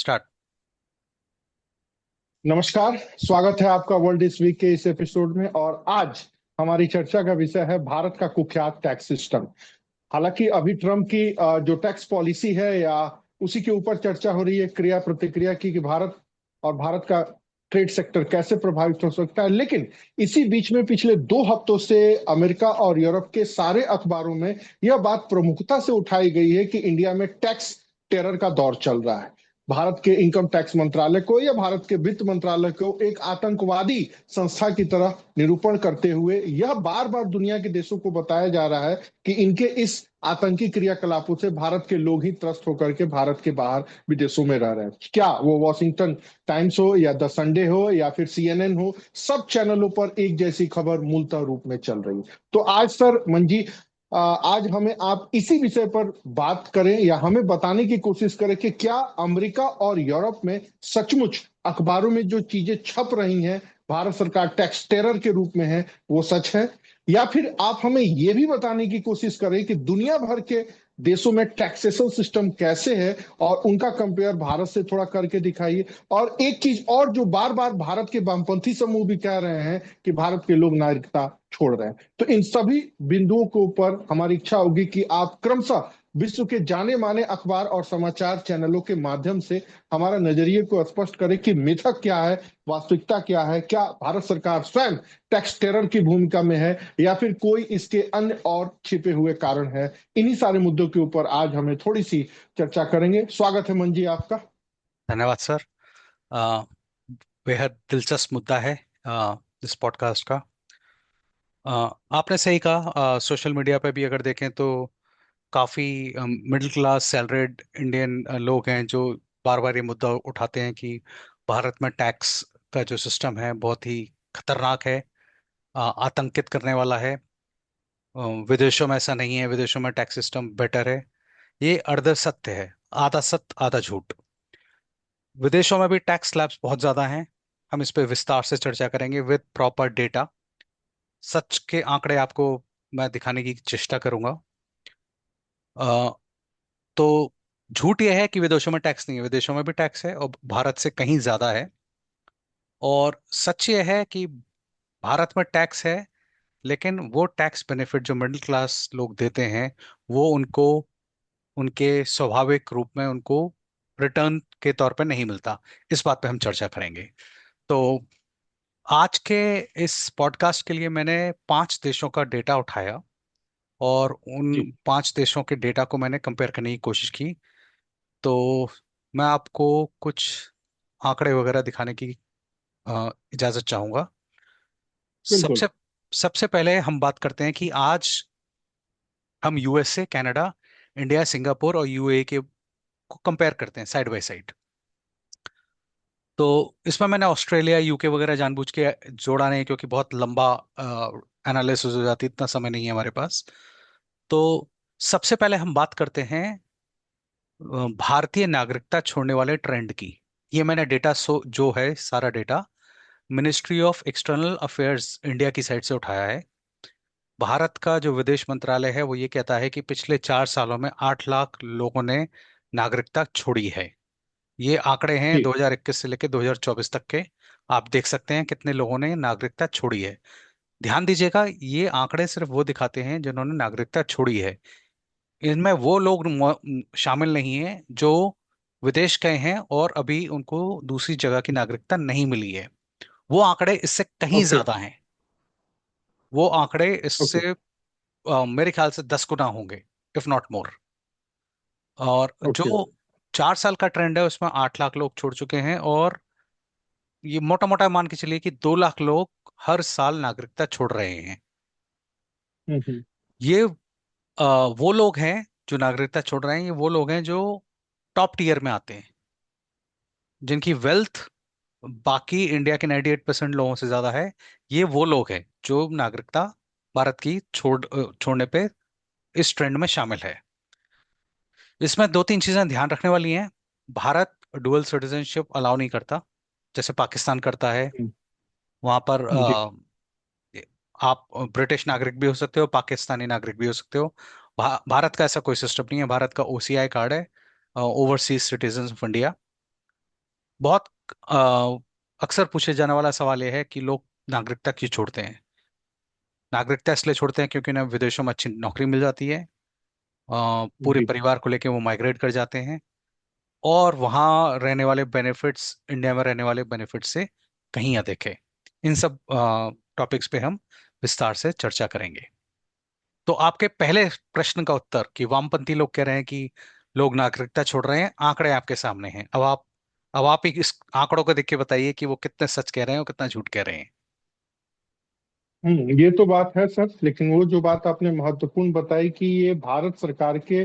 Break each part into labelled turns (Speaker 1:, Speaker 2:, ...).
Speaker 1: Start.
Speaker 2: नमस्कार। स्वागत है आपका वर्ल्ड इस वीक के इस एपिसोड में। और आज हमारी चर्चा का विषय है भारत का कुख्यात टैक्स सिस्टम। हालांकि अभी ट्रम्प की जो टैक्स पॉलिसी है या उसी के ऊपर चर्चा हो रही है, क्रिया प्रतिक्रिया की, कि भारत और भारत का ट्रेड सेक्टर कैसे प्रभावित हो सकता है। लेकिन इसी बीच में पिछले 2 हफ्तों से अमेरिका और यूरोप के सारे अखबारों में यह बात प्रमुखता से उठाई गई है कि इंडिया में टैक्स टेरर का दौर चल रहा है। भारत के इनकम टैक्स मंत्रालय को या भारत के वित्त मंत्रालय को एक आतंकवादी संस्था की तरह निरूपण करते हुए यह बार बार दुनिया के देशों को बताया जा रहा है कि इनके इस आतंकी क्रियाकलापों से भारत के लोग ही त्रस्त होकर के भारत के बाहर विदेशों में रह रहे हैं। क्या वो वॉशिंगटन टाइम्स हो या द संडे हो या फिर सीएनएन हो, सब चैनलों पर एक जैसी खबर मूलतः रूप में चल रही है। तो आज सर मंजी, आज हमें आप इसी विषय पर बात करें या हमें बताने की कोशिश करें कि क्या अमेरिका और यूरोप में सचमुच अखबारों में जो चीजें छप रही हैं भारत सरकार टैक्स टेरर के रूप में है, वो सच है। या फिर आप हमें ये भी बताने की कोशिश करें कि दुनिया भर के देशों में टैक्सेशन सिस्टम कैसे है और उनका कंपेयर भारत से थोड़ा करके दिखाइए। और एक चीज और जो बार बार भारत के वामपंथी समूह भी कह रहे हैं कि भारत के लोग नागरिकता छोड़ रहे हैं। तो इन सभी बिंदुओं के ऊपर हमारी इच्छा होगी कि आप क्रमशः विश्व के जाने माने अखबार और समाचार चैनलों के माध्यम से हमारा नजरिए को स्पष्ट करें कि मिथक क्या है, वास्तविकता क्या है, क्या भारत सरकार स्वयं टैक्स टेरर की भूमिका में है या फिर कोई इसके अन्य और छिपे हुए कारण है। इन्हीं सारे मुद्दों के ऊपर आज हमें थोड़ी सी चर्चा करेंगे। स्वागत है मंजी आपका।
Speaker 1: धन्यवाद सर। अ, बेहद दिलचस्प मुद्दा है इस पॉडकास्ट का। आपने सही कहा। सोशल मीडिया पे भी अगर देखें तो काफ़ी मिडिल क्लास सैलरीड इंडियन लोग हैं जो बार बार ये मुद्दा उठाते हैं कि भारत में टैक्स का जो सिस्टम है बहुत ही खतरनाक है, आतंकित करने वाला है। अ, विदेशों में ऐसा नहीं है, विदेशों में टैक्स सिस्टम बेटर है। ये अर्ध सत्य है, आधा सत्य आधा झूठ। विदेशों में भी टैक्स स्लैब्स बहुत ज्यादा हैं। हम इस पे विस्तार से चर्चा करेंगे विद प्रॉपर डेटा। सच के आंकड़े आपको मैं दिखाने की चेष्टा करूंगा। अ, तो झूठ यह है कि विदेशों में टैक्स नहीं है, विदेशों में भी टैक्स है और भारत से कहीं ज्यादा है। और सच यह है कि भारत में टैक्स है, लेकिन वो टैक्स बेनिफिट जो मिडिल क्लास लोग देते हैं वो उनको उनके स्वाभाविक रूप में उनको रिटर्न के तौर पे नहीं मिलता। इस बात पे हम चर्चा करेंगे। तो आज के इस पॉडकास्ट के लिए मैंने 5 देशों का डेटा उठाया और उन
Speaker 2: जी
Speaker 1: 5 देशों के डेटा को मैंने कंपेयर करने की कोशिश की। तो मैं आपको कुछ आंकड़े वगैरह दिखाने की इजाजत चाहूंगा।
Speaker 2: बिल्कुल।
Speaker 1: सबसे सबसे पहले हम बात करते हैं कि आज हम यूएसए, कनाडा, इंडिया, सिंगापुर और यूएई के को कंपेयर करते हैं साइड बाय साइड। तो इसमें मैंने ऑस्ट्रेलिया, यूके वगैरह जानबूझ के जोड़ा नहीं, क्योंकि बहुत लंबा एनालिसिस हो जाती, इतना समय नहीं है हमारे पास। तो सबसे पहले हम बात करते हैं भारतीय नागरिकता छोड़ने वाले ट्रेंड की। ये मैंने डेटा जो है सारा data ministry of external affairs India की साइट से उठाया है। भारत का जो विदेश मंत्रालय है वो ये कहता है कि पिछले 4 सालों में 8 लाख लोगों ने नागरिकता छोड़ी है। ये आंकड़े हैं
Speaker 2: जी
Speaker 1: 2021 से लेकर 2024 तक के। आप देख सकते हैं कितने लोगों ने नागरिकता छोड़ी है। ध्यान दीजिएगा, ये आंकड़े सिर्फ वो दिखाते हैं जिन्होंने नागरिकता छोड़ी है। इनमें वो लोग शामिल नहीं हैं जो विदेश गए हैं और अभी उनको दूसरी जगह की नागरिकता नहीं मिली है। वो आंकड़े इससे कहीं
Speaker 2: ओके।
Speaker 1: ज्यादा हैं। वो आंकड़े
Speaker 2: ओके।
Speaker 1: इससे मेरे ख्याल से 10 गुना होंगे, इफ नॉट मोर। और
Speaker 2: ओके।
Speaker 1: जो 4 साल का ट्रेंड है उसमें 8 लाख लोग छोड़ चुके हैं। और ये मोटा मोटा मान के चलिए कि 2 लाख लोग हर साल नागरिकता छोड़ रहे हैं।
Speaker 2: हम्म।
Speaker 1: ये वो लोग हैं जो नागरिकता छोड़ रहे हैं, ये वो लोग हैं जो टॉप टीयर में आते हैं, जिनकी वेल्थ बाकी इंडिया के 98% लोगों से ज्यादा है। ये वो लोग हैं जो नागरिकता भारत की छोड़ने पे इस ट्रेंड में शामिल है। इसमें दो तीन चीजें ध्यान रखने वाली हैं। भारत डुअल सिटीजनशिप अलाउ नहीं करता, जैसे पाकिस्तान करता है।
Speaker 2: हम्म।
Speaker 1: वहां पर
Speaker 2: जी
Speaker 1: आप ब्रिटिश नागरिक भी हो सकते हो, पाकिस्तानी नागरिक भी हो सकते हो। भारत का ऐसा कोई सिस्टम नहीं है। भारत का ओसीआई कार्ड है, ओवरसीज सिटीजन ऑफ इंडिया। बहुत अक्सर पूछे जाने वाला सवाल यह है कि लोग नागरिकता क्यों छोड़ते हैं। नागरिकता इसलिए छोड़ते हैं क्योंकि उन्हें विदेशों में अच्छी नौकरी मिल जाती है। पूरे
Speaker 2: जी।
Speaker 1: परिवार को लेकर वो माइग्रेट कर जाते हैं, और वहाँ रहने वाले बेनिफिट्स इंडिया में रहने वाले बेनिफिट्स से कहीं अधिक है। इन सब टॉपिक्स पे हम विस्तार से चर्चा करेंगे। तो आपके पहले प्रश्न का उत्तर कि वामपंथी लोग कह रहे हैं कि लोग नागरिकता छोड़ रहे हैं, आंकड़े आपके सामने हैं। अब आप ही इस आंकड़ों को देख के बताइए कि वो कितने सच कह रहे हैं और कितना झूठ कह रहे हैं।
Speaker 2: ये तो बात है सर, लेकिन वो जो बात आपने महत्वपूर्ण बताई कि ये भारत सरकार के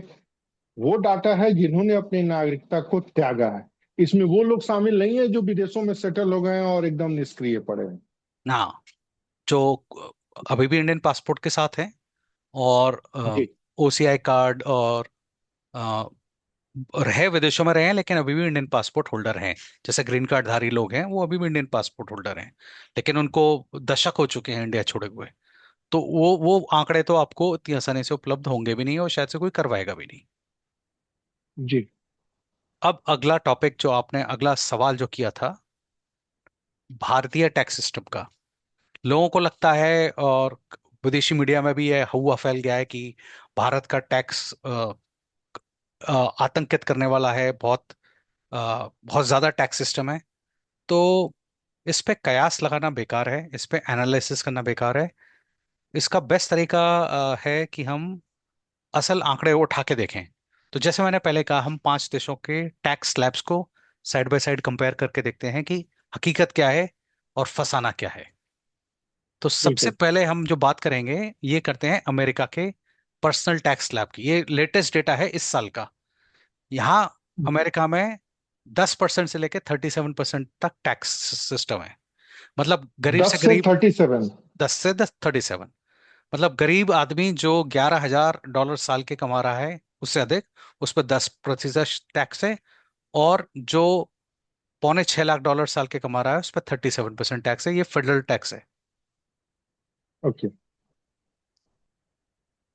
Speaker 2: वो डाटा है जिन्होंने अपनी नागरिकता को त्यागा है। इसमें वो लोग शामिल नहीं है जो विदेशों में सेटल हो गए हैं और एकदम निष्क्रिय पड़े हैं।
Speaker 1: ना, जो अभी भी इंडियन पासपोर्ट के साथ हैं, और
Speaker 2: जी।
Speaker 1: ओसीआई कार्ड, और अ, रहे विदेशों में रहे हैं लेकिन अभी भी इंडियन पासपोर्ट होल्डर हैं। जैसे ग्रीन कार्ड धारी लोग हैं, वो अभी भी इंडियन पासपोर्ट होल्डर हैं, लेकिन उनको दशक हो चुके हैं इंडिया छोड़े हुए। तो वो आंकड़े तो आपको इतनी आसानी से उपलब्ध होंगे भी नहीं, और शायद से कोई करवाएगा भी नहीं।
Speaker 2: जी।
Speaker 1: अब अगला टॉपिक जो आपने, अगला सवाल जो किया था, भारतीय टैक्स सिस्टम का। लोगों को लगता है, और विदेशी मीडिया में भी यह हुआ फैल गया है कि भारत का टैक्स आतंकित करने वाला है, बहुत ज्यादा टैक्स सिस्टम है। तो इस पे कयास लगाना बेकार है, इस पे एनालिसिस करना बेकार है। इसका बेस्ट तरीका है कि हम असल आंकड़े उठा के देखें। तो जैसे मैंने पहले कहा, हम 5 देशों के टैक्स स्लैब्स को साइड बाय साइड कंपेयर करके देखते हैं कि हकीकत क्या है और फसाना क्या है। तो सबसे
Speaker 2: बिल्कुल।
Speaker 1: पहले हम जो बात करेंगे, ये करते हैं अमेरिका के पर्सनल टैक्स स्लैब की। ये लेटेस्ट डेटा है इस साल का। यहाँ
Speaker 2: जी।
Speaker 1: अमेरिका में 10% से लेकर 37% तक टैक्स सिस्टम है। मतलब गरीब से
Speaker 2: 10 से
Speaker 1: गरीब,
Speaker 2: 37।
Speaker 1: 10 से 37, मतलब गरीब आदमी जो $11,000 साल के कमा रहा है, उससे अधिक, उस पर 10% टैक्स है। और जो $6.25 लाख साल के कमा रहा है, उस पर 37% टैक्स है। ये फेडरल टैक्स है।
Speaker 2: ओके।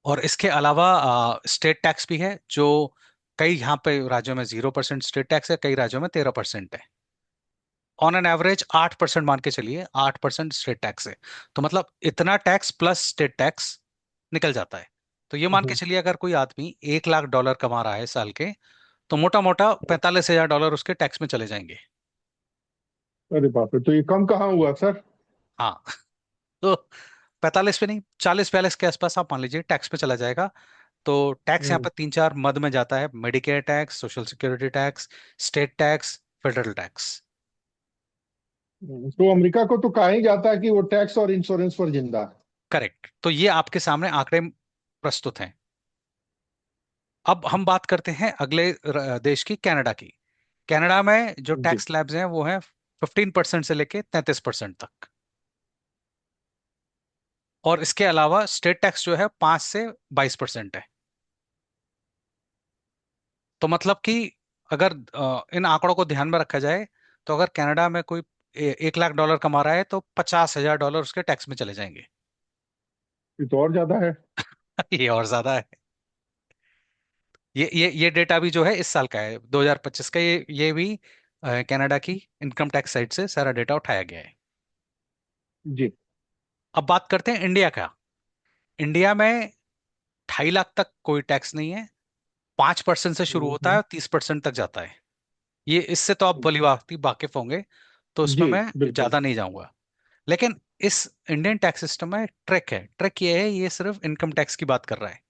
Speaker 1: और इसके अलावा स्टेट टैक्स भी है, जो कई यहाँ पे राज्यों में 0% स्टेट टैक्स है, कई राज्यों में 13% है। ऑन एन एवरेज 8% मान के चलिए, 8% स्टेट टैक्स है। तो मतलब इतना टैक्स प्लस स्टेट टैक्स निकल जाता है। तो ये मान के
Speaker 2: हम्म।
Speaker 1: चलिए, अगर कोई आदमी $1 लाख कमा रहा है साल के, तो मोटा मोटा $45,000 उसके टैक्स में चले जाएंगे।
Speaker 2: अरे बाप रे, तो ये कम कहाँ हुआ सर?
Speaker 1: हाँ। तो 45 पे नहीं, 40-42 के आसपास आप मान लीजिए टैक्स पे चला जाएगा। तो टैक्स यहाँ
Speaker 2: हम्म।
Speaker 1: पे तीन चार मद में जाता है: Medicare tax, social security tax, state tax, federal tax.
Speaker 2: तो अमेरिका को तो कहा ही जाता है कि वो टैक्स और इंश्योरेंस पर जिंदा है।
Speaker 1: करेक्ट। तो ये आपके सामने आंकड़े प्रस्तुत हैं। अब हम बात करते हैं अगले देश की, कनाडा की। कनाडा में जो
Speaker 2: जी।
Speaker 1: टैक्स स्लैब्स हैं वो हैं 15% से लेके 33% तक। और इसके अलावा स्टेट टैक्स जो है 5 से 22% है। तो मतलब कि अगर इन आंकड़ों को ध्यान में रखा जाए, तो अगर कनाडा में कोई $1 लाख कमा रहा है, तो $50,000 उसके टैक्स में चले जाएंगे।
Speaker 2: ये तो और ज्यादा है।
Speaker 1: ये और ज्यादा है। ये डेटा भी जो है इस साल का है, 2025 का। ये भी कनाडा की इनकम टैक्स साइट से सारा डेटा उठाया गया है।
Speaker 2: जी।
Speaker 1: अब बात करते हैं इंडिया का। इंडिया में 2.5 लाख तक कोई टैक्स नहीं है। 5% से शुरू होता है
Speaker 2: हम्म।
Speaker 1: और 30% तक जाता है। ये इससे तो आप भली भांति वाकिफ होंगे, तो उसमें
Speaker 2: जी।
Speaker 1: मैं
Speaker 2: बिल्कुल।
Speaker 1: ज्यादा नहीं जाऊंगा। लेकिन इस इंडियन टैक्स सिस्टम में ट्रिक है। ट्रिक ये है, ये सिर्फ इनकम टैक्स की बात कर रहा है।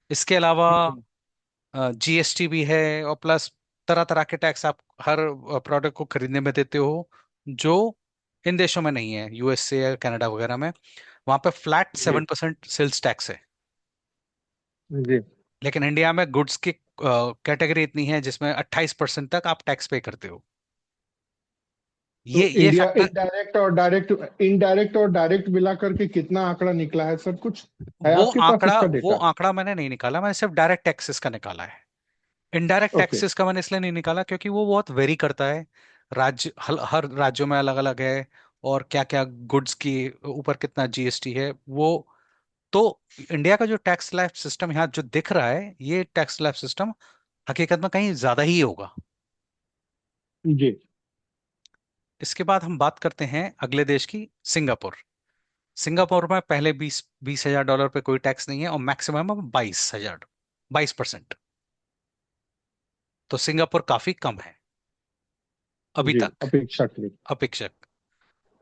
Speaker 1: इसके अलावा
Speaker 2: हम्म।
Speaker 1: जीएसटी भी है, और प्लस तरह तरह के टैक्स आप हर प्रोडक्ट को खरीदने में देते हो, जो इन देशों में नहीं है, यूएसए या कनाडा वगैरह में। वहां पे फ्लैट
Speaker 2: जी।
Speaker 1: 7% सेल्स टैक्स है।
Speaker 2: जी।
Speaker 1: लेकिन इंडिया में गुड्स की कैटेगरी इतनी है जिसमें 28% तक आप टैक्स पे करते हो।
Speaker 2: तो
Speaker 1: ये
Speaker 2: इंडिया
Speaker 1: फैक्टर,
Speaker 2: इनडायरेक्ट और डायरेक्ट मिला करके कितना आंकड़ा निकला है सर? कुछ है
Speaker 1: वो
Speaker 2: आपके पास
Speaker 1: आंकड़ा
Speaker 2: इसका
Speaker 1: वो
Speaker 2: डेटा?
Speaker 1: आंकड़ा मैंने नहीं निकाला, मैंने सिर्फ डायरेक्ट टैक्सेस का निकाला है। Indirect
Speaker 2: okay.
Speaker 1: टैक्सेस का मैंने इसलिए नहीं निकाला क्योंकि वो बहुत वेरी करता है। हर राज्यों में अलग अलग है, और क्या क्या गुड्स की ऊपर कितना जीएसटी है वो। तो इंडिया का जो टैक्स स्लैब सिस्टम यहाँ जो दिख रहा है, ये टैक्स स्लैब सिस्टम हकीकत में कहीं ज्यादा ही होगा।
Speaker 2: जी।
Speaker 1: इसके बाद हम बात करते हैं अगले देश की, सिंगापुर। सिंगापुर में पहले 20,000 डॉलर पे कोई टैक्स नहीं है, और मैक्सिमम 22,000, 22%। तो सिंगापुर काफी कम है अभी
Speaker 2: जी,
Speaker 1: तक,
Speaker 2: अपेक्षाकृत।
Speaker 1: अपेक्षक।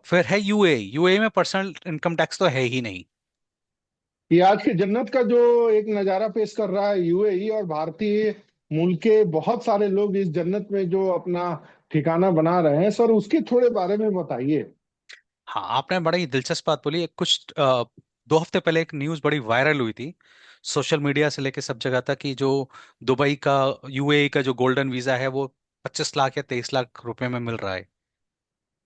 Speaker 1: फिर है यूएई। यूएई में पर्सनल इनकम टैक्स तो है ही नहीं।
Speaker 2: ये आज के जन्नत का जो एक नजारा पेश कर रहा है यूएई, और भारतीय मूल के बहुत सारे लोग इस जन्नत में जो अपना ठिकाना बना रहे हैं, सर उसके थोड़े बारे में बताइए।
Speaker 1: हाँ, आपने बड़ी दिलचस्प बात बोली। एक कुछ 2 हफ्ते पहले एक न्यूज़ बड़ी वायरल हुई थी, सोशल मीडिया से लेके सब जगह तक, कि जो दुबई का, यूएई का जो गोल्डन वीजा है वो 25 लाख या 23 लाख रुपए में मिल रहा है।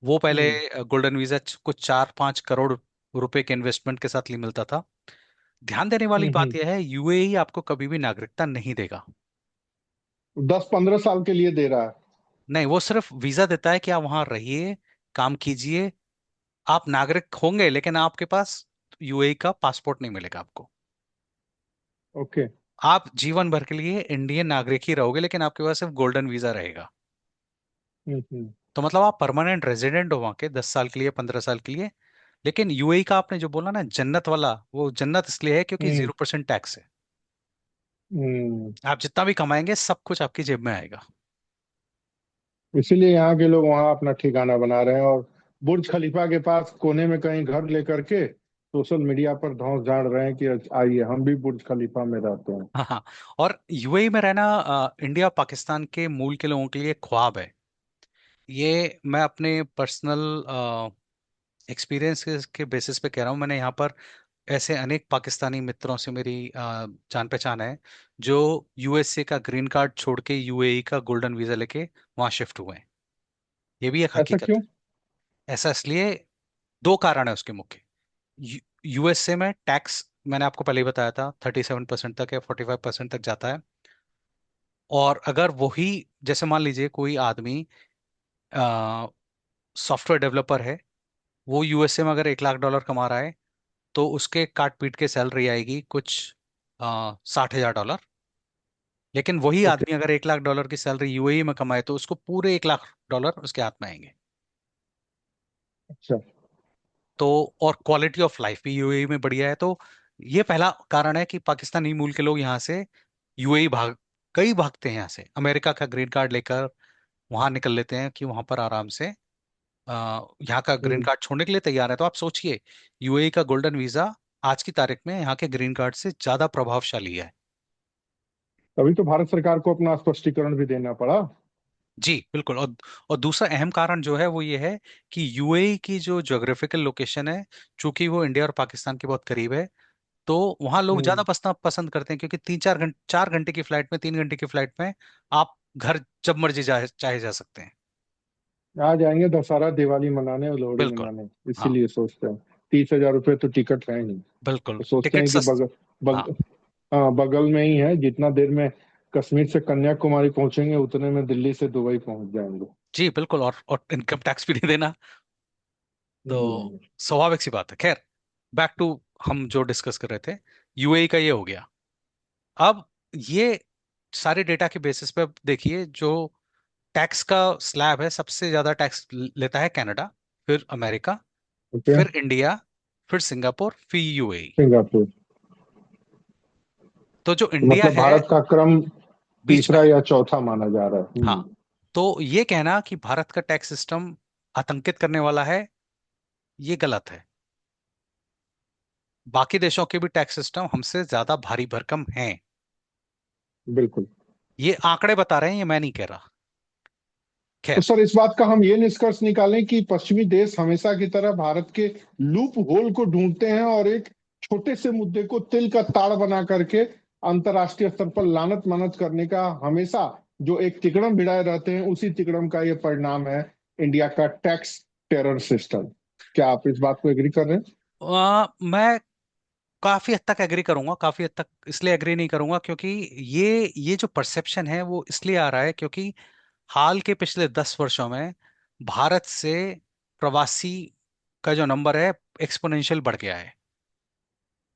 Speaker 1: वो पहले
Speaker 2: हम्म।
Speaker 1: गोल्डन वीजा कुछ 4-5 करोड़ रुपए के इन्वेस्टमेंट के साथ मिलता था। ध्यान देने वाली बात
Speaker 2: हम्म।
Speaker 1: यह है, यूएई आपको कभी भी नागरिकता नहीं देगा।
Speaker 2: 10-15 साल के लिए दे रहा है।
Speaker 1: नहीं, वो सिर्फ वीजा देता है कि आप वहां रहिए, काम कीजिए। आप नागरिक होंगे, लेकिन आपके पास यूएई का पासपोर्ट नहीं मिलेगा आपको।
Speaker 2: ओके।
Speaker 1: आप जीवन भर के लिए इंडियन नागरिक ही रहोगे, लेकिन आपके पास सिर्फ गोल्डन वीजा रहेगा।
Speaker 2: हम्म।
Speaker 1: तो मतलब आप परमानेंट रेजिडेंट हो वहां के, 10 साल के लिए, 15 साल के लिए। लेकिन यूएई का आपने जो बोला ना जन्नत वाला, वो जन्नत इसलिए है क्योंकि
Speaker 2: हम्म।
Speaker 1: 0% टैक्स है।
Speaker 2: हम्म।
Speaker 1: आप जितना भी कमाएंगे सब कुछ आपकी जेब में आएगा।
Speaker 2: इसीलिए यहाँ के लोग वहाँ अपना ठिकाना बना रहे हैं, और बुर्ज खलीफा के पास कोने में कहीं घर लेकर के सोशल मीडिया पर धौंस झाड़ रहे हैं कि आइए हम भी बुर्ज खलीफा में रहते हैं।
Speaker 1: हाँ हाँ। और यूएई में रहना इंडिया पाकिस्तान के मूल के लोगों के लिए ख्वाब है। ये मैं अपने पर्सनल एक्सपीरियंस के बेसिस पे कह रहा हूँ। मैंने यहाँ पर ऐसे अनेक पाकिस्तानी मित्रों से मेरी जान पहचान है, जो यूएसए का ग्रीन कार्ड छोड़ के यूएई का गोल्डन वीजा लेके वहाँ शिफ्ट हुए हैं। ये भी एक
Speaker 2: ऐसा
Speaker 1: हकीकत
Speaker 2: क्यों?
Speaker 1: है। ऐसा इसलिए, 2 कारण है उसके मुख्य। यूएसए में टैक्स, मैंने आपको पहले ही बताया था, 37% तक या 45% तक जाता है। और अगर वही, जैसे मान लीजिए कोई आदमी सॉफ्टवेयर डेवलपर है, वो यूएसए में अगर 1 लाख डॉलर कमा रहा है, तो उसके काट पीट के सैलरी आएगी कुछ 60,000 डॉलर। लेकिन वही
Speaker 2: ओके।
Speaker 1: आदमी अगर 1 लाख डॉलर की सैलरी यूएई में कमाए, तो उसको पूरे 1 लाख डॉलर उसके हाथ में आएंगे।
Speaker 2: अच्छा।
Speaker 1: तो और क्वालिटी ऑफ लाइफ भी यूएई में बढ़िया है। तो ये पहला कारण है कि पाकिस्तानी मूल के लोग यहाँ से यूएई कई भागते हैं यहाँ से, अमेरिका का ग्रीन कार्ड लेकर वहां निकल लेते हैं कि वहां पर आराम से यहाँ का ग्रीन
Speaker 2: हम्म।
Speaker 1: कार्ड छोड़ने के लिए तैयार है। तो आप सोचिए, यूएई का गोल्डन वीजा आज की तारीख में यहाँ के ग्रीन कार्ड से ज्यादा प्रभावशाली है।
Speaker 2: तभी तो भारत सरकार को अपना स्पष्टीकरण भी देना पड़ा।
Speaker 1: जी बिल्कुल। और दूसरा अहम कारण जो है वो ये है कि यूएई की जो ज्योग्राफिकल लोकेशन है, चूंकि वो इंडिया और पाकिस्तान के बहुत करीब है, तो वहां लोग ज्यादा
Speaker 2: हम्म।
Speaker 1: बसना पसंद करते हैं, क्योंकि 3-4 घंटे, 4 घंटे की फ्लाइट में, 3 घंटे की फ्लाइट में आप घर जब मर्जी चाहे जा सकते हैं।
Speaker 2: आ जाएंगे दशहरा दिवाली मनाने और लोहड़ी
Speaker 1: बिल्कुल।
Speaker 2: मनाने,
Speaker 1: हाँ,
Speaker 2: इसीलिए सोचते हैं। 30,000 रुपये तो टिकट है नहीं,
Speaker 1: बिल्कुल
Speaker 2: तो सोचते
Speaker 1: टिकट
Speaker 2: हैं कि
Speaker 1: सस्त। हाँ
Speaker 2: हाँ, बगल में ही है, जितना देर में कश्मीर से कन्याकुमारी पहुंचेंगे उतने में दिल्ली से दुबई पहुंच जाएंगे।
Speaker 1: जी बिल्कुल। और इनकम टैक्स भी नहीं देना। तो
Speaker 2: हम्म।
Speaker 1: स्वाभाविक सी बात है। खैर, बैक टू हम जो डिस्कस कर रहे थे, यूएई का ये हो गया। अब ये सारे डेटा के बेसिस पे अब देखिए, जो टैक्स का स्लैब है, सबसे ज्यादा टैक्स लेता है कनाडा, फिर अमेरिका,
Speaker 2: ओके।
Speaker 1: फिर इंडिया, फिर सिंगापुर, फिर यूएई।
Speaker 2: सिंगापुर।
Speaker 1: तो जो
Speaker 2: तो
Speaker 1: इंडिया
Speaker 2: मतलब
Speaker 1: है,
Speaker 2: भारत का क्रम
Speaker 1: बीच में
Speaker 2: तीसरा
Speaker 1: है।
Speaker 2: या चौथा माना जा रहा है।
Speaker 1: हाँ। तो ये कहना कि भारत का टैक्स सिस्टम आतंकित करने वाला है, ये गलत है। बाकी देशों के भी टैक्स सिस्टम हमसे ज्यादा भारी भरकम हैं।
Speaker 2: बिल्कुल।
Speaker 1: ये आंकड़े बता रहे हैं, ये मैं नहीं कह रहा।
Speaker 2: तो
Speaker 1: खैर।
Speaker 2: सर इस बात का हम ये निष्कर्ष निकालें कि पश्चिमी देश हमेशा की तरह भारत के लूप होल को ढूंढते हैं, और एक छोटे से मुद्दे को तिल का ताड़ बना करके अंतर्राष्ट्रीय स्तर पर लानत मानत करने का हमेशा जो एक तिकड़म भिड़ाए रहते हैं, उसी तिकड़म का ये परिणाम है इंडिया का टैक्स टेरर सिस्टम। क्या आप इस बात को एग्री कर रहे हैं?
Speaker 1: मैं काफी हद तक एग्री करूंगा, काफी हद तक इसलिए एग्री नहीं करूंगा क्योंकि ये जो परसेप्शन है वो इसलिए आ रहा है क्योंकि हाल के पिछले 10 वर्षों में भारत से प्रवासी का जो नंबर है एक्सपोनेंशियल बढ़ गया है।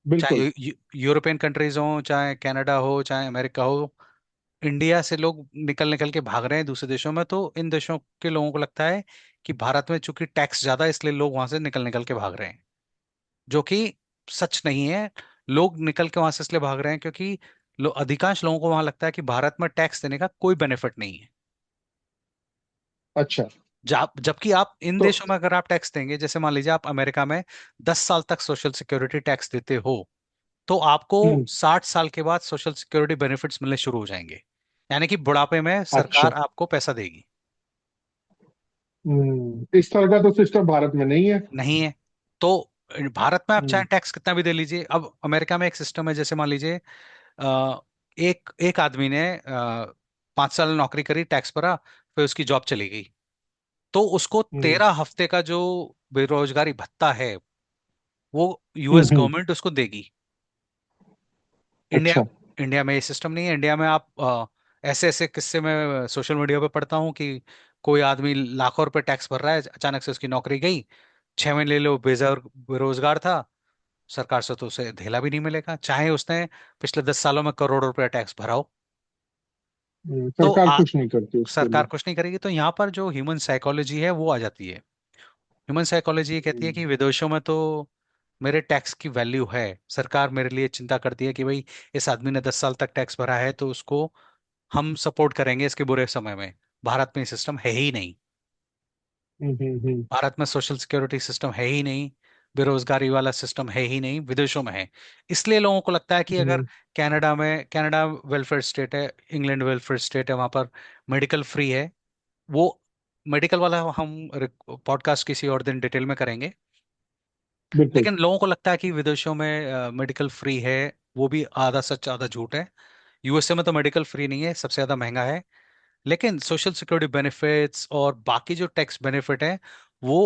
Speaker 1: चाहे
Speaker 2: बिल्कुल।
Speaker 1: यूरोपियन कंट्रीज हो, चाहे कनाडा हो, चाहे अमेरिका हो, इंडिया से लोग निकल निकल के भाग रहे हैं दूसरे देशों में। तो इन देशों के लोगों को लगता है कि भारत में चूंकि टैक्स ज्यादा है इसलिए लोग वहां से निकल निकल के भाग रहे हैं, जो कि सच नहीं है। लोग निकल के वहां से इसलिए भाग रहे हैं क्योंकि अधिकांश लोगों को वहां लगता है कि भारत में टैक्स देने का कोई बेनिफिट नहीं है।
Speaker 2: अच्छा।
Speaker 1: जबकि आप इन
Speaker 2: तो
Speaker 1: देशों में अगर आप टैक्स देंगे, जैसे मान लीजिए आप अमेरिका में 10 साल तक सोशल सिक्योरिटी टैक्स देते हो, तो आपको
Speaker 2: हम्म।
Speaker 1: 60 साल के बाद सोशल सिक्योरिटी बेनिफिट्स मिलने शुरू हो जाएंगे। यानी कि बुढ़ापे में
Speaker 2: अच्छा।
Speaker 1: सरकार आपको पैसा देगी।
Speaker 2: इस तरह का तो सिस्टम भारत में नहीं है।
Speaker 1: नहीं है। तो भारत में आप चाहे
Speaker 2: हम्म।
Speaker 1: टैक्स कितना भी दे लीजिए, अब अमेरिका में एक सिस्टम है, जैसे मान लीजिए एक एक आदमी ने 5 साल नौकरी करी, टैक्स भरा, फिर उसकी जॉब चली गई, तो उसको
Speaker 2: हम्म।
Speaker 1: 13 हफ्ते का जो बेरोजगारी भत्ता है वो यूएस
Speaker 2: हम्म।
Speaker 1: गवर्नमेंट उसको देगी। इंडिया
Speaker 2: अच्छा।
Speaker 1: इंडिया में ये सिस्टम नहीं है। इंडिया में आप ऐसे ऐसे किस्से में सोशल मीडिया पे पढ़ता हूँ कि कोई आदमी लाखों रुपए टैक्स भर रहा है, अचानक से उसकी नौकरी गई, 6 महीने ले लो बेरोजगार था, सरकार से तो उसे धेला भी नहीं मिलेगा चाहे उसने पिछले 10 सालों में करोड़ों रुपया टैक्स भरा हो। तो
Speaker 2: सरकार कुछ नहीं करती उसके
Speaker 1: सरकार
Speaker 2: लिए।
Speaker 1: कुछ नहीं करेगी। तो यहाँ पर जो ह्यूमन साइकोलॉजी है वो आ जाती है। ह्यूमन साइकोलॉजी ये कहती है कि
Speaker 2: हम्म।
Speaker 1: विदेशों में तो मेरे टैक्स की वैल्यू है, सरकार मेरे लिए चिंता करती है कि भाई इस आदमी ने 10 साल तक टैक्स भरा है तो उसको हम सपोर्ट करेंगे इसके बुरे समय में। भारत में सिस्टम है ही नहीं।
Speaker 2: हम्म।
Speaker 1: भारत में सोशल सिक्योरिटी सिस्टम है ही नहीं, बेरोजगारी वाला सिस्टम है ही नहीं, विदेशों में है। इसलिए लोगों को लगता है कि अगर
Speaker 2: हम्म।
Speaker 1: कनाडा वेलफेयर स्टेट है, इंग्लैंड वेलफेयर स्टेट है, वहां पर मेडिकल फ्री है। वो मेडिकल वाला हम पॉडकास्ट किसी और दिन डिटेल में करेंगे।
Speaker 2: बिल्कुल।
Speaker 1: लेकिन लोगों को लगता है कि विदेशों में मेडिकल फ्री है, वो भी आधा सच आधा झूठ है। यूएसए में तो मेडिकल फ्री नहीं है, सबसे ज्यादा महंगा है। लेकिन सोशल सिक्योरिटी बेनिफिट्स और बाकी जो टैक्स बेनिफिट है वो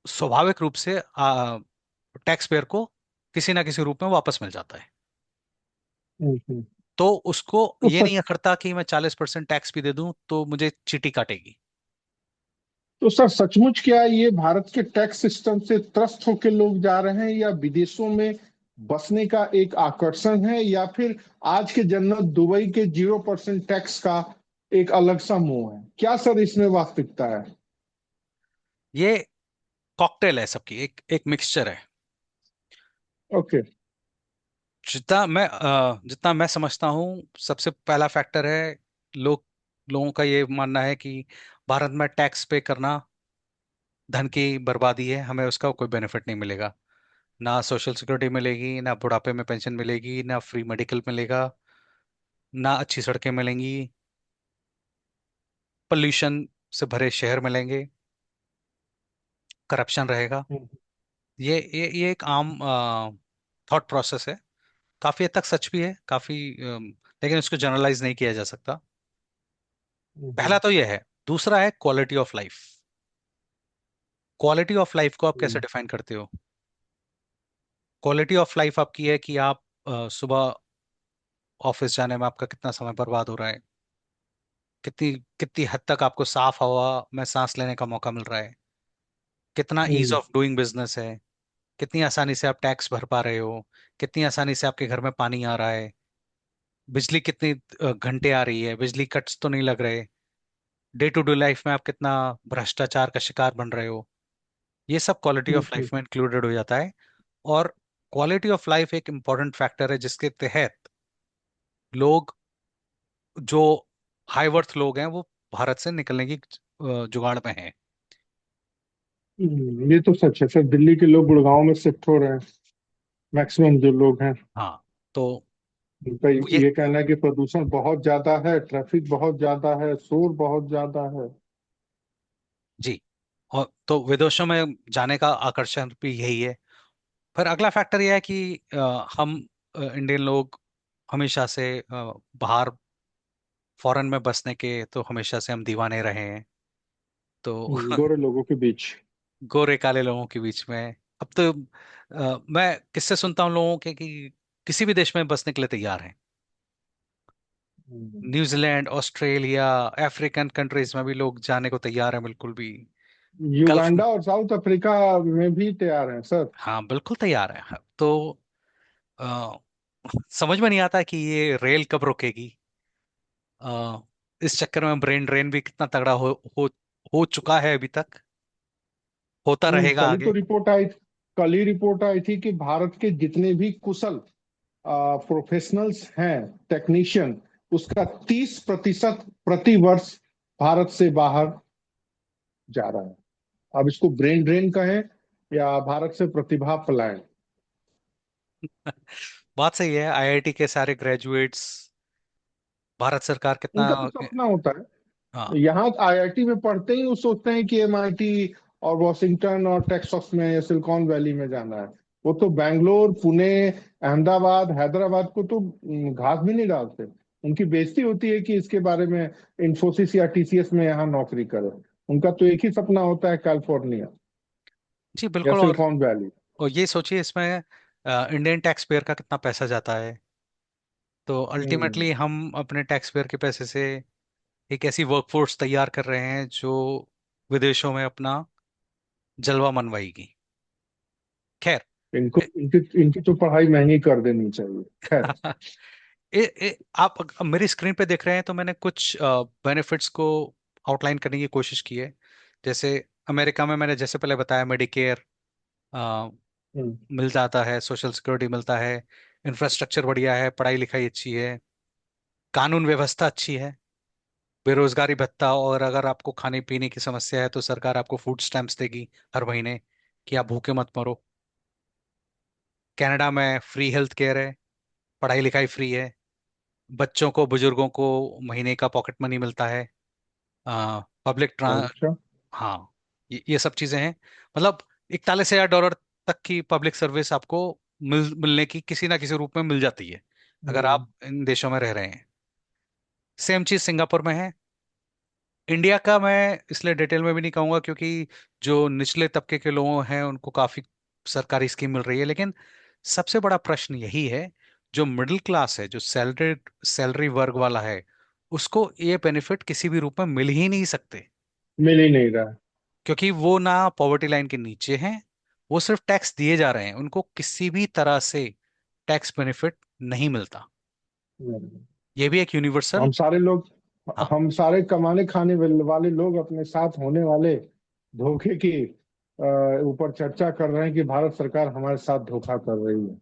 Speaker 1: स्वाभाविक रूप से टैक्स पेयर को किसी ना किसी रूप में वापस मिल जाता है।
Speaker 2: हम्म।
Speaker 1: तो उसको
Speaker 2: तो
Speaker 1: ये
Speaker 2: सच
Speaker 1: नहीं अखरता कि मैं 40% टैक्स भी दे दूं तो मुझे चीटी काटेगी।
Speaker 2: तो सर, सचमुच क्या ये भारत के टैक्स सिस्टम से त्रस्त होकर लोग जा रहे हैं, या विदेशों में बसने का एक आकर्षण है, या फिर आज के जन्नत दुबई के 0% टैक्स का एक अलग सा मोह है? क्या सर इसमें वास्तविकता है?
Speaker 1: ये कॉकटेल है सबकी, एक एक मिक्सचर है।
Speaker 2: ओके।
Speaker 1: जितना मैं समझता हूँ, सबसे पहला फैक्टर है लोगों का ये मानना है कि भारत में टैक्स पे करना धन की बर्बादी है, हमें उसका कोई बेनिफिट नहीं मिलेगा। ना सोशल सिक्योरिटी मिलेगी, ना बुढ़ापे में पेंशन मिलेगी, ना फ्री मेडिकल मिलेगा, ना अच्छी सड़कें मिलेंगी, पोल्यूशन से भरे शहर मिलेंगे, करप्शन रहेगा।
Speaker 2: हम्म।
Speaker 1: ये एक आम थॉट प्रोसेस है। काफी हद तक सच भी है, काफी लेकिन उसको जनरलाइज नहीं किया जा सकता। पहला
Speaker 2: हम्म।
Speaker 1: तो ये है। दूसरा है quality of life. Quality of life को आप कैसे
Speaker 2: हम्म।
Speaker 1: डिफाइन करते हो? क्वालिटी ऑफ लाइफ आपकी है कि आप सुबह ऑफिस जाने में आपका कितना समय बर्बाद हो रहा है, कितनी कितनी हद तक आपको साफ हवा में सांस लेने का मौका मिल रहा है, कितना ease
Speaker 2: hmm.
Speaker 1: Of doing business है, कितनी आसानी से आप टैक्स भर पा रहे हो, कितनी आसानी से आपके घर में पानी आ रहा है, बिजली कितनी घंटे आ रही है, बिजली कट्स तो नहीं लग रहे, डे टू डे लाइफ में आप कितना भ्रष्टाचार का शिकार बन रहे हो। ये सब क्वालिटी ऑफ
Speaker 2: हम्म।
Speaker 1: लाइफ में इंक्लूडेड हो जाता है। और क्वालिटी ऑफ लाइफ एक इम्पॉर्टेंट फैक्टर है जिसके तहत लोग, जो हाई वर्थ लोग हैं, वो भारत से निकलने की जुगाड़ में हैं।
Speaker 2: ये तो सच है सर, दिल्ली के लोग गुड़गांव में शिफ्ट हो रहे हैं, मैक्सिमम जो लोग हैं।
Speaker 1: हाँ। तो
Speaker 2: उनका
Speaker 1: ये
Speaker 2: ये कहना है कि प्रदूषण बहुत ज्यादा है, ट्रैफिक बहुत ज्यादा है, शोर बहुत ज्यादा है।
Speaker 1: जी। और तो विदेशों में जाने का आकर्षण भी यही है। फिर अगला फैक्टर यह है कि हम इंडियन लोग हमेशा से बाहर फॉरेन में बसने के तो हमेशा से हम दीवाने रहे हैं। तो
Speaker 2: गोरे लोगों के बीच।
Speaker 1: गोरे काले लोगों के बीच में अब तो मैं किससे सुनता हूँ लोगों के कि किसी भी देश में बसने के लिए तैयार हैं।
Speaker 2: हम्म।
Speaker 1: न्यूजीलैंड, ऑस्ट्रेलिया, अफ्रीकन कंट्रीज में भी लोग जाने को तैयार हैं, बिल्कुल भी। गल्फ में,
Speaker 2: युगांडा और साउथ अफ्रीका में भी तैयार हैं सर।
Speaker 1: हाँ बिल्कुल तैयार है। तो अ, समझ में नहीं आता कि ये रेल कब रुकेगी। अ, इस चक्कर में ब्रेन ड्रेन भी कितना तगड़ा हो चुका है अभी तक, होता रहेगा
Speaker 2: कल ही तो
Speaker 1: आगे।
Speaker 2: रिपोर्ट आई, कल ही रिपोर्ट आई थी कि भारत के जितने भी कुशल प्रोफेशनल्स हैं, टेक्नीशियन, उसका 30% प्रति वर्ष भारत से बाहर जा रहा है। अब इसको ब्रेन ड्रेन कहें या भारत से प्रतिभा पलायन।
Speaker 1: बात सही है, आईआईटी के सारे ग्रेजुएट्स, भारत सरकार कितना।
Speaker 2: उनका तो सपना होता है,
Speaker 1: हाँ।
Speaker 2: यहाँ आईआईटी में पढ़ते ही वो सोचते हैं कि एमआईटी और वॉशिंगटन और टेक्सास में या सिलिकॉन वैली में जाना है। वो तो बैंगलोर, पुणे, अहमदाबाद, हैदराबाद को तो घास भी नहीं डालते। उनकी बेइज्जती होती है कि इसके बारे में इंफोसिस या टीसीएस में यहाँ नौकरी करे। उनका तो एक ही सपना होता है, कैलिफोर्निया
Speaker 1: जी
Speaker 2: या
Speaker 1: बिल्कुल।
Speaker 2: Silicon valley.
Speaker 1: और ये सोचिए इसमें इंडियन टैक्स पेयर का कितना पैसा जाता है। तो
Speaker 2: हम्म।
Speaker 1: अल्टीमेटली हम अपने टैक्स पेयर के पैसे से एक ऐसी वर्कफोर्स तैयार कर रहे हैं जो विदेशों में अपना जलवा मनवाएगी। खैर।
Speaker 2: इनको इनकी इनकी तो पढ़ाई महंगी कर देनी चाहिए। खैर।
Speaker 1: आप अब मेरी स्क्रीन पे देख रहे हैं तो मैंने कुछ बेनिफिट्स को आउटलाइन करने की कोशिश की है। जैसे अमेरिका में मैंने जैसे पहले बताया, मेडिकेयर
Speaker 2: हम्म।
Speaker 1: मिल जाता है, सोशल सिक्योरिटी मिलता है, इंफ्रास्ट्रक्चर बढ़िया है, पढ़ाई लिखाई अच्छी है, कानून व्यवस्था अच्छी है, बेरोजगारी भत्ता, और अगर आपको खाने पीने की समस्या है तो सरकार आपको फूड स्टैम्प्स देगी हर महीने कि आप भूखे मत मरो। कनाडा में फ्री हेल्थ केयर है, पढ़ाई लिखाई फ्री है, बच्चों को बुजुर्गों को महीने का पॉकेट मनी मिलता है, पब्लिक ट्रां
Speaker 2: अच्छा।
Speaker 1: हाँ, ये सब चीजें हैं। मतलब 41,000 डॉलर तक की पब्लिक सर्विस आपको मिलने की किसी ना किसी रूप में मिल जाती है अगर
Speaker 2: हम्म।
Speaker 1: आप इन देशों में रह रहे हैं। सेम चीज सिंगापुर में है। इंडिया का मैं इसलिए डिटेल में भी नहीं कहूंगा क्योंकि जो निचले तबके के लोग हैं उनको काफी सरकारी स्कीम मिल रही है, लेकिन सबसे बड़ा प्रश्न यही है, जो मिडिल क्लास है, जो सैलरी सैलरी वर्ग वाला है, उसको ये बेनिफिट किसी भी रूप में मिल ही नहीं सकते।
Speaker 2: मिल ही नहीं रहा।
Speaker 1: क्योंकि वो ना पॉवर्टी लाइन के नीचे हैं, वो सिर्फ टैक्स दिए जा रहे हैं, उनको किसी भी तरह से टैक्स बेनिफिट नहीं मिलता।
Speaker 2: हम्म।
Speaker 1: ये भी एक यूनिवर्सल।
Speaker 2: हम सारे लोग,
Speaker 1: हाँ।
Speaker 2: हम सारे कमाने खाने वाले लोग अपने साथ होने वाले धोखे की ऊपर चर्चा कर रहे हैं कि भारत सरकार हमारे साथ धोखा कर रही है।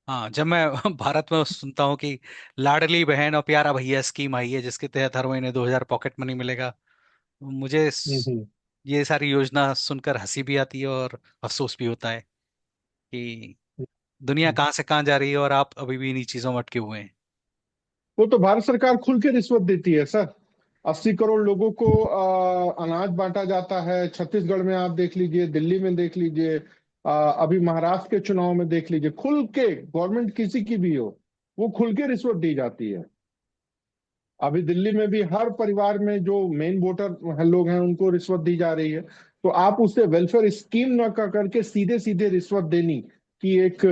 Speaker 1: हाँ, जब मैं भारत में सुनता हूँ कि लाडली बहन और प्यारा भैया स्कीम आई है जिसके तहत हर महीने 2,000 पॉकेट मनी मिलेगा, मुझे
Speaker 2: हम्म।
Speaker 1: ये सारी योजना सुनकर हंसी भी आती है और अफसोस भी होता है कि दुनिया
Speaker 2: हम्म।
Speaker 1: कहाँ से कहाँ जा रही है और आप अभी भी इन्हीं चीजों में अटके हुए हैं।
Speaker 2: वो तो भारत सरकार खुल के रिश्वत देती है सर। 80 करोड़ लोगों को अनाज बांटा जाता है। छत्तीसगढ़ में आप देख लीजिए, दिल्ली में देख लीजिए, अभी महाराष्ट्र के चुनाव में देख लीजिए, खुल के गवर्नमेंट किसी की भी हो, वो खुल के रिश्वत दी जाती है। अभी दिल्ली में भी हर परिवार में जो मेन वोटर लोग हैं उनको रिश्वत दी जा रही है। तो आप उससे वेलफेयर स्कीम न कर करके सीधे सीधे रिश्वत देनी की एक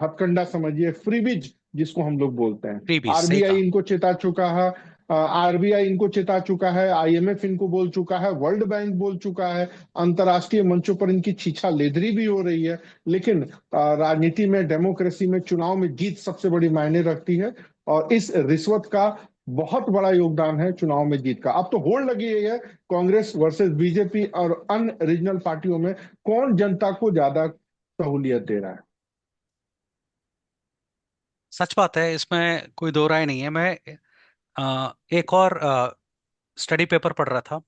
Speaker 2: हथकंडा समझिए, फ्रीबीज जिसको हम लोग बोलते हैं।
Speaker 1: फ्रीबीज, सही
Speaker 2: आरबीआई
Speaker 1: कहा।
Speaker 2: इनको चेता चुका है, आरबीआई इनको चेता चुका है, आईएमएफ इनको बोल चुका है, वर्ल्ड बैंक बोल चुका है, अंतर्राष्ट्रीय मंचों पर इनकी छीछा लेदरी भी हो रही है। लेकिन राजनीति में, डेमोक्रेसी में, चुनाव में जीत सबसे बड़ी मायने रखती है। और इस रिश्वत का बहुत बड़ा योगदान है चुनाव में जीत का। अब तो होड़ लगी हुई है कांग्रेस वर्सेस बीजेपी और अन्य रीजनल पार्टियों में, कौन जनता को ज्यादा सहूलियत दे रहा है।
Speaker 1: सच बात है, इसमें कोई दो राय नहीं है। मैं एक और स्टडी पेपर पढ़ रहा था।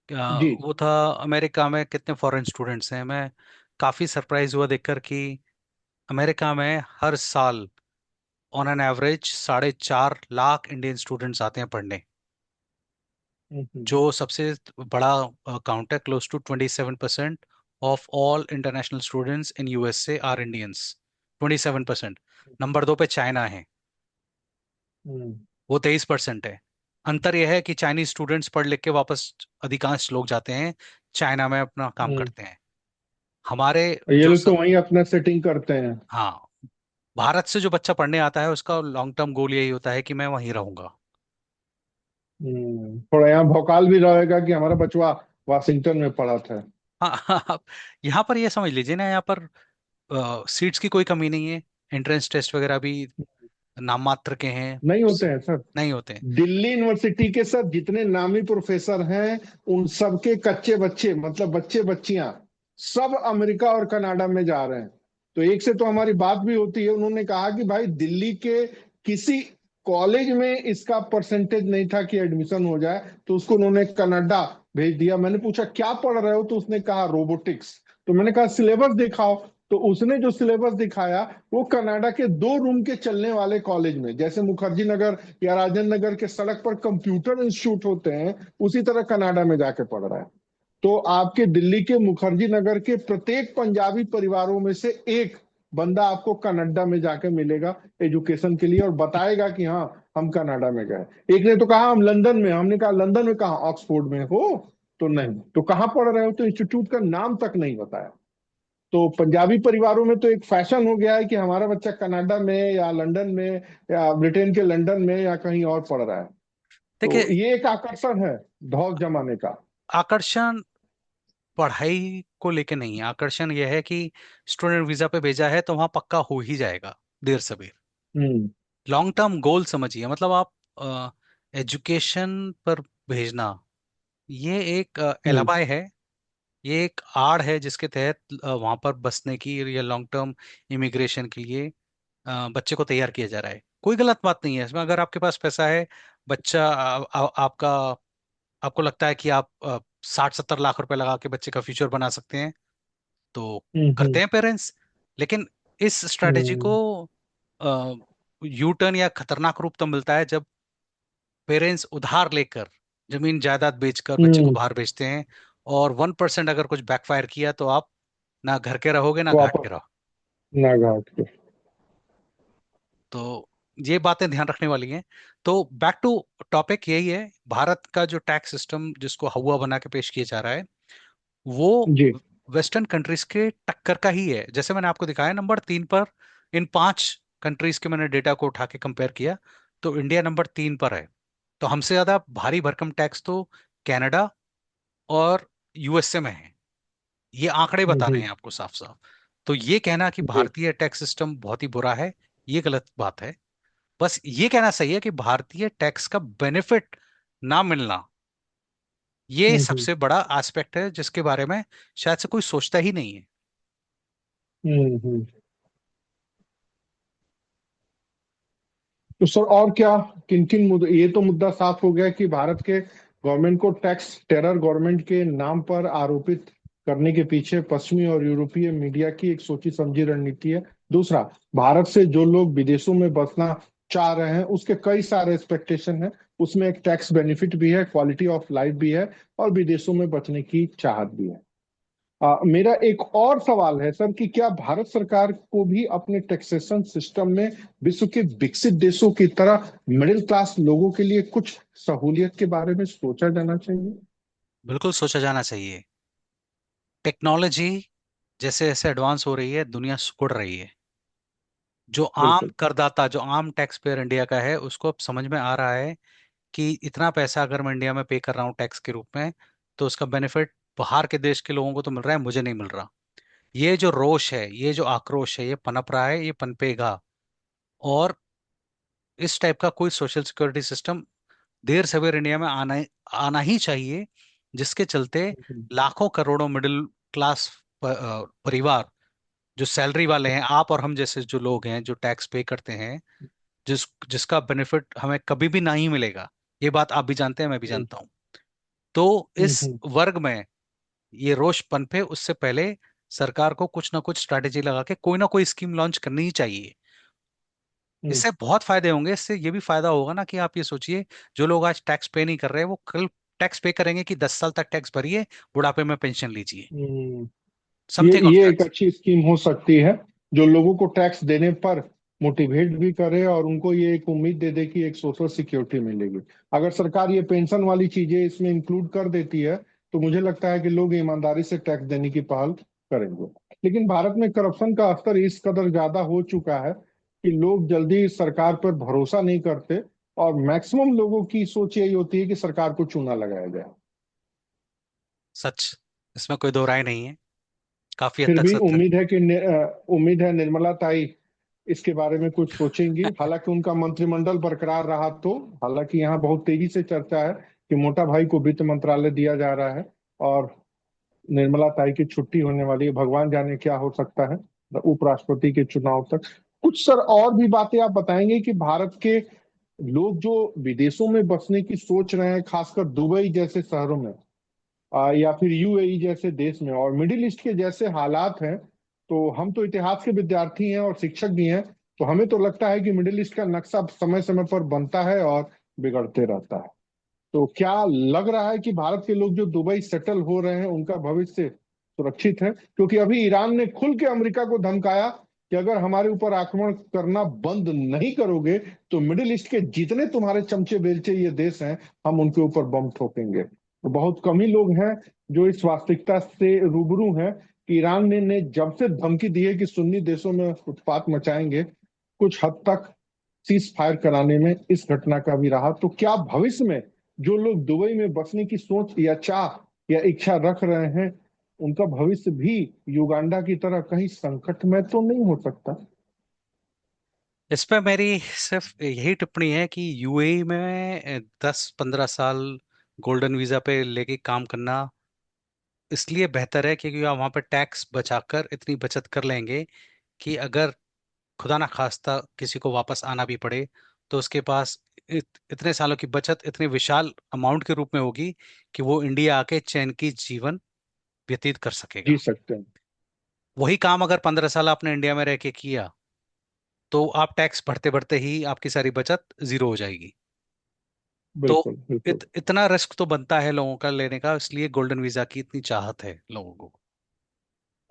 Speaker 2: जी।
Speaker 1: वो था अमेरिका में कितने फॉरेन स्टूडेंट्स हैं। मैं काफ़ी सरप्राइज हुआ देखकर कि अमेरिका में हर साल on an average 4.5 lakh Indian students आते हैं पढ़ने,
Speaker 2: हम्म।
Speaker 1: जो सबसे बड़ा काउंट है। Close to 27% of all international students in USA are Indians. 27%। Number 2 पे चाइना है,
Speaker 2: हम्म।
Speaker 1: वो 23% है। अंतर यह है कि चाइनीज स्टूडेंट्स पढ़ लिख के वापस अधिकांश लोग जाते हैं चाइना में अपना काम
Speaker 2: हम्म।
Speaker 1: करते हैं। हमारे
Speaker 2: ये
Speaker 1: जो
Speaker 2: लोग तो वहीं अपना सेटिंग करते हैं।
Speaker 1: हाँ, भारत से जो बच्चा पढ़ने आता है उसका लॉन्ग टर्म गोल यही होता है कि मैं वहीं रहूंगा।
Speaker 2: थोड़ा यहाँ भौकाल भी रहेगा कि हमारा बचवा वाशिंगटन में पढ़ा था।
Speaker 1: हाँ हाँ, यहाँ पर ये समझ लीजिए ना, यहाँ पर सीट्स की कोई कमी नहीं है, एंट्रेंस टेस्ट वगैरह भी नाम मात्र के हैं।
Speaker 2: नहीं होते हैं सर।
Speaker 1: नहीं होते हैं।
Speaker 2: दिल्ली यूनिवर्सिटी के सर जितने नामी प्रोफेसर हैं, उन सबके कच्चे बच्चे, मतलब बच्चे बच्चियां, सब अमेरिका और कनाडा में जा रहे हैं। तो एक से तो हमारी बात भी होती है, उन्होंने कहा कि भाई दिल्ली के किसी कॉलेज में इसका परसेंटेज नहीं था कि एडमिशन हो जाए, तो उसको उन्होंने कनाडा भेज दिया। मैंने पूछा क्या पढ़ रहे हो, तो उसने कहा रोबोटिक्स। तो मैंने कहा सिलेबस दिखाओ। तो उसने जो सिलेबस दिखाया, वो कनाडा के 2 रूम के चलने वाले कॉलेज में, जैसे मुखर्जी नगर या राजेंद्र नगर के सड़क पर कंप्यूटर इंस्टीट्यूट होते हैं, उसी तरह कनाडा में जाके पढ़ रहा है। तो आपके दिल्ली के मुखर्जी नगर के प्रत्येक पंजाबी परिवारों में से एक बंदा आपको कनाडा में जाके मिलेगा एजुकेशन के लिए, और बताएगा कि हाँ हम कनाडा में गए। एक ने तो कहा हम लंदन में, हमने कहा लंदन में कहा, ऑक्सफोर्ड में हो? तो नहीं। तो कहाँ पढ़ रहे हो? तो इंस्टीट्यूट का नाम तक नहीं बताया। तो पंजाबी परिवारों में तो एक फैशन हो गया है कि हमारा बच्चा कनाडा में या लंदन में या ब्रिटेन के लंदन में या कहीं और पढ़ रहा है। तो
Speaker 1: देखिए,
Speaker 2: ये एक आकर्षण है धौल जमाने का।
Speaker 1: आकर्षण पढ़ाई को लेके नहीं है, आकर्षण यह है कि स्टूडेंट वीजा पे भेजा है तो वहां पक्का हो ही जाएगा देर सवेर।
Speaker 2: हम्म।
Speaker 1: लॉन्ग टर्म गोल समझिए, मतलब आप एजुकेशन पर भेजना, ये एक
Speaker 2: हम्म।
Speaker 1: एलाबाय है, ये एक आड़ है जिसके तहत वहां पर बसने की या लॉन्ग टर्म इमिग्रेशन के लिए बच्चे को तैयार किया जा रहा है। कोई गलत बात नहीं है इसमें, अगर आपके पास पैसा है, बच्चा आपका, आपको लगता है कि आप 60-70 लाख रुपए लगा के बच्चे का फ्यूचर बना सकते हैं, तो करते
Speaker 2: हम्म।
Speaker 1: हैं पेरेंट्स। लेकिन इस स्ट्रैटेजी को
Speaker 2: हम्म।
Speaker 1: यू टर्न या खतरनाक रूप तब मिलता है जब पेरेंट्स उधार लेकर, जमीन जायदाद बेचकर बच्चे को
Speaker 2: हम्म।
Speaker 1: बाहर भेजते हैं, और 1% अगर कुछ बैकफायर किया तो आप ना घर के रहोगे ना घाट के
Speaker 2: वापस
Speaker 1: रहो।
Speaker 2: ना घाट के।
Speaker 1: तो ये बातें ध्यान रखने वाली हैं। तो बैक टू टॉपिक यही है, भारत का जो टैक्स सिस्टम जिसको हवा बना के पेश किया जा रहा है, वो
Speaker 2: जी।
Speaker 1: वेस्टर्न कंट्रीज के टक्कर का ही है। जैसे मैंने आपको दिखाया नंबर 3 पर, इन 5 कंट्रीज के मैंने डेटा को उठा के कंपेयर किया, तो इंडिया नंबर 3 पर है। तो हमसे ज्यादा भारी भरकम टैक्स तो कनाडा और यूएसए में है। ये आंकड़े बता रहे
Speaker 2: हम्म।
Speaker 1: हैं आपको साफ साफ। तो ये कहना कि
Speaker 2: जी।
Speaker 1: भारतीय टैक्स सिस्टम बहुत ही बुरा है, ये गलत बात है। बस ये कहना सही है कि भारतीय टैक्स का बेनिफिट ना मिलना, ये
Speaker 2: हम्म।
Speaker 1: सबसे बड़ा एस्पेक्ट है जिसके बारे में शायद से कोई सोचता ही नहीं है।
Speaker 2: हम्म। तो सर और क्या, किन किन मुद्दे, ये तो मुद्दा साफ हो गया कि भारत के गवर्नमेंट को टैक्स टेरर गवर्नमेंट के नाम पर आरोपित करने के पीछे पश्चिमी और यूरोपीय मीडिया की एक सोची समझी रणनीति है। दूसरा, भारत से जो लोग विदेशों में बसना चाह रहे हैं उसके कई सारे एक्सपेक्टेशन हैं। उसमें एक टैक्स बेनिफिट भी है, क्वालिटी ऑफ लाइफ भी है, और विदेशों में बचने की चाहत भी है। मेरा एक और सवाल है सर कि क्या भारत सरकार को भी अपने टैक्सेशन सिस्टम में विश्व के विकसित देशों की तरह मिडिल क्लास लोगों के लिए कुछ सहूलियत के बारे में सोचा जाना चाहिए?
Speaker 1: बिल्कुल सोचा जाना चाहिए। टेक्नोलॉजी जैसे जैसे एडवांस हो रही है, दुनिया सिकुड़ रही है। जो आम
Speaker 2: बिल्कुल।
Speaker 1: करदाता, जो आम टैक्स पेयर इंडिया का है, उसको अब समझ में आ रहा है कि इतना पैसा अगर मैं इंडिया में पे कर रहा हूँ टैक्स के रूप में, तो उसका बेनिफिट बाहर के देश के लोगों को तो मिल रहा है, मुझे नहीं मिल रहा। ये जो रोष है, ये जो आक्रोश है, ये पनप रहा है, ये पनपेगा। और इस टाइप का कोई सोशल सिक्योरिटी सिस्टम देर सवेर इंडिया में आना आना ही चाहिए, जिसके चलते
Speaker 2: हम्म।
Speaker 1: लाखों करोड़ों मिडिल क्लास परिवार, जो सैलरी वाले हैं, आप और हम जैसे जो लोग हैं जो टैक्स पे करते हैं, जिसका बेनिफिट हमें कभी भी नहीं मिलेगा, ये बात आप भी जानते हैं, मैं भी जानता हूँ। तो इस
Speaker 2: हम्म।
Speaker 1: वर्ग में ये रोष पनपे उससे पहले सरकार को कुछ ना कुछ स्ट्रैटेजी लगा के कोई ना कोई स्कीम लॉन्च करनी ही चाहिए।
Speaker 2: हम्म।
Speaker 1: इससे बहुत फायदे होंगे। इससे ये भी फायदा होगा ना कि आप ये सोचिए, जो लोग आज टैक्स पे नहीं कर रहे, वो कल टैक्स पे करेंगे कि 10 साल तक टैक्स भरिए, बुढ़ापे में पेंशन लीजिए।
Speaker 2: हम्म। ये
Speaker 1: समथिंग ऑफ
Speaker 2: ये एक
Speaker 1: दैट।
Speaker 2: अच्छी स्कीम हो सकती है, जो लोगों को टैक्स देने पर मोटिवेट भी करे और उनको ये एक उम्मीद दे दे कि एक सोशल सिक्योरिटी मिलेगी। अगर सरकार ये पेंशन वाली चीजें इसमें इंक्लूड कर देती है, तो मुझे लगता है कि लोग ईमानदारी से टैक्स देने की पहल करेंगे। लेकिन भारत में करप्शन का स्तर इस कदर ज्यादा हो चुका है कि लोग जल्दी सरकार पर भरोसा नहीं करते, और मैक्सिमम लोगों की सोच यही होती है कि सरकार को चूना लगाया जाए।
Speaker 1: सच, इसमें कोई दो राय नहीं है, काफी हद
Speaker 2: फिर
Speaker 1: तक
Speaker 2: भी
Speaker 1: सत्य है।
Speaker 2: उम्मीद है कि उम्मीद है निर्मला ताई इसके बारे में कुछ सोचेंगी? हालांकि उनका मंत्रिमंडल बरकरार रहा तो। हालांकि यहाँ बहुत तेजी से चर्चा है कि मोटा भाई को वित्त मंत्रालय दिया जा रहा है, और निर्मला ताई की छुट्टी होने वाली है। भगवान जाने क्या हो सकता है उपराष्ट्रपति के चुनाव तक। कुछ सर और भी बातें आप बताएंगे कि भारत के लोग जो विदेशों में बसने की सोच रहे हैं, खासकर दुबई जैसे शहरों में, या फिर यूएई जैसे देश में, और मिडिल ईस्ट के जैसे हालात हैं, तो हम तो इतिहास के विद्यार्थी हैं और शिक्षक भी हैं, तो हमें तो लगता है कि मिडिल ईस्ट का नक्शा समय समय पर बनता है और बिगड़ते रहता है। तो क्या लग रहा है कि भारत के लोग जो दुबई सेटल हो रहे हैं उनका भविष्य सुरक्षित है? क्योंकि अभी ईरान ने खुल के अमेरिका को धमकाया कि अगर हमारे ऊपर आक्रमण करना बंद नहीं करोगे तो मिडिल ईस्ट के जितने तुम्हारे चमचे बेलचे ये देश हैं, हम उनके ऊपर बम ठोकेंगे। तो बहुत कम ही लोग हैं जो इस वास्तविकता से रूबरू हैं कि ईरान ने जब से धमकी दी है कि सुन्नी देशों में उत्पात मचाएंगे, कुछ हद तक सीज फायर कराने में इस घटना का भी रहा। तो क्या भविष्य में जो लोग दुबई में बसने की सोच या चाह या इच्छा रख रहे हैं, उनका भविष्य भी युगांडा की तरह कहीं संकट में तो नहीं हो सकता?
Speaker 1: इस पे मेरी सिर्फ यही टिप्पणी है कि यूएई में 10-15 साल गोल्डन वीजा पे लेके काम करना इसलिए बेहतर है क्योंकि आप वहां पर टैक्स बचाकर इतनी बचत कर लेंगे कि अगर खुदा ना खास्ता किसी को वापस आना भी पड़े तो उसके पास इतने सालों की बचत इतने विशाल अमाउंट के रूप में होगी कि वो इंडिया आके चैन की जीवन व्यतीत कर
Speaker 2: जी
Speaker 1: सकेगा।
Speaker 2: सकते हैं।
Speaker 1: वही काम अगर 15 साल आपने इंडिया में रह के किया तो आप टैक्स भरते भरते ही आपकी सारी बचत जीरो हो जाएगी। तो
Speaker 2: बिल्कुल बिल्कुल।
Speaker 1: इतना रिस्क तो बनता है लोगों का लेने का, इसलिए गोल्डन वीजा की इतनी चाहत है लोगों को।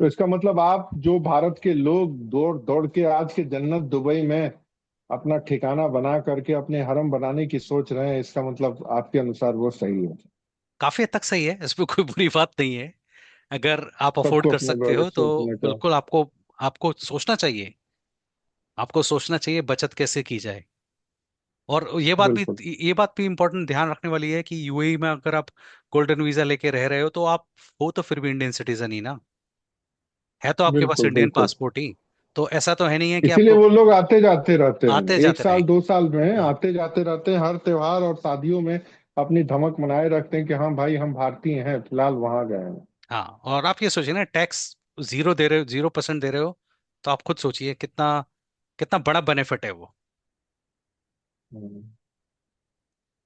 Speaker 2: तो इसका मतलब आप जो भारत के लोग दौड़ दौड़ के आज के जन्नत दुबई में अपना ठिकाना बना करके अपने हरम बनाने की सोच रहे हैं, इसका मतलब आपके अनुसार वो सही है?
Speaker 1: काफी हद तक सही है, इसमें कोई बुरी बात नहीं है। अगर आप अफोर्ड
Speaker 2: सबको
Speaker 1: कर
Speaker 2: अपने
Speaker 1: सकते
Speaker 2: बारे
Speaker 1: हो
Speaker 2: में
Speaker 1: तो
Speaker 2: सोचने का।
Speaker 1: बिल्कुल आपको आपको सोचना चाहिए। आपको सोचना चाहिए बचत कैसे की जाए। और
Speaker 2: बिल्कुल
Speaker 1: ये बात भी इंपॉर्टेंट ध्यान रखने वाली है कि यूएई में अगर आप गोल्डन वीजा लेके रह रहे हो तो आप हो तो फिर भी इंडियन सिटीजन ही ना, है तो आपके पास
Speaker 2: बिल्कुल।
Speaker 1: इंडियन
Speaker 2: बिल्कुल,
Speaker 1: पासपोर्ट ही। तो ऐसा तो है नहीं है कि
Speaker 2: इसीलिए
Speaker 1: आपको
Speaker 2: वो लोग आते जाते रहते हैं,
Speaker 1: आते
Speaker 2: एक
Speaker 1: जाते
Speaker 2: साल
Speaker 1: रहेंगे।
Speaker 2: 2 साल में
Speaker 1: हम्म।
Speaker 2: आते जाते रहते हैं, हर त्योहार और शादियों में अपनी धमक बनाए रखते हैं कि हाँ भाई हम भारतीय हैं, फिलहाल वहां गए हैं।
Speaker 1: हाँ, और आप ये सोचिए ना, टैक्स जीरो दे रहे हो, 0% दे रहे हो, तो आप खुद सोचिए कितना कितना बड़ा बेनिफिट है वो।
Speaker 2: हम्म।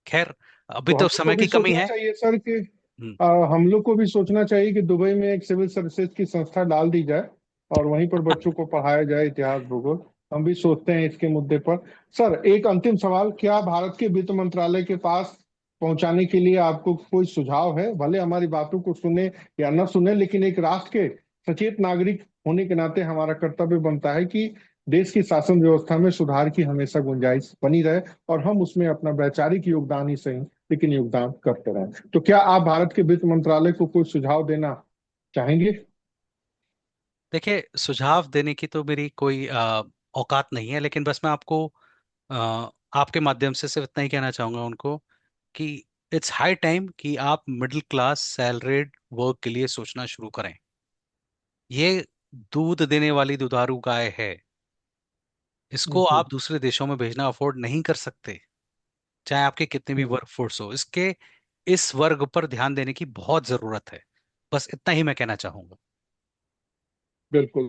Speaker 1: खैर, अभी
Speaker 2: तो हम
Speaker 1: तो
Speaker 2: लोग को
Speaker 1: समय
Speaker 2: भी
Speaker 1: की कमी
Speaker 2: सोचना
Speaker 1: है।
Speaker 2: चाहिए सर कि
Speaker 1: हम्म।
Speaker 2: हम लोग को भी सोचना चाहिए कि दुबई में एक सिविल सर्विसेज की संस्था डाल दी जाए और वहीं पर बच्चों को पढ़ाया जाए इतिहास भूगोल। हम भी सोचते हैं इसके मुद्दे पर। सर एक अंतिम सवाल, क्या भारत के वित्त मंत्रालय के पास पहुंचाने के लिए आपको कोई सुझाव है? भले हमारी बातों को सुने या न सुने, लेकिन एक राष्ट्र के सचेत नागरिक होने के नाते हमारा कर्तव्य बनता है कि देश की शासन व्यवस्था में सुधार की हमेशा गुंजाइश बनी रहे, और हम उसमें अपना वैचारिक योगदान ही सही लेकिन योगदान करते रहें। तो क्या आप भारत के वित्त मंत्रालय को कोई सुझाव देना चाहेंगे?
Speaker 1: देखिए, सुझाव देने की तो मेरी कोई औकात नहीं है, लेकिन बस मैं आपको अ, आपके माध्यम से सिर्फ इतना ही कहना चाहूंगा उनको कि इट्स हाई टाइम कि आप मिडिल क्लास सैलरीड वर्क के लिए सोचना शुरू करें। ये दूध देने वाली दुधारू गाय है, इसको
Speaker 2: जी।
Speaker 1: आप दूसरे देशों में भेजना अफोर्ड नहीं कर सकते, चाहे आपके कितने भी
Speaker 2: हम्म,
Speaker 1: वर्क फोर्स हो। इसके इस वर्ग पर ध्यान देने की बहुत जरूरत है। बस इतना ही मैं कहना चाहूंगा।
Speaker 2: बिल्कुल।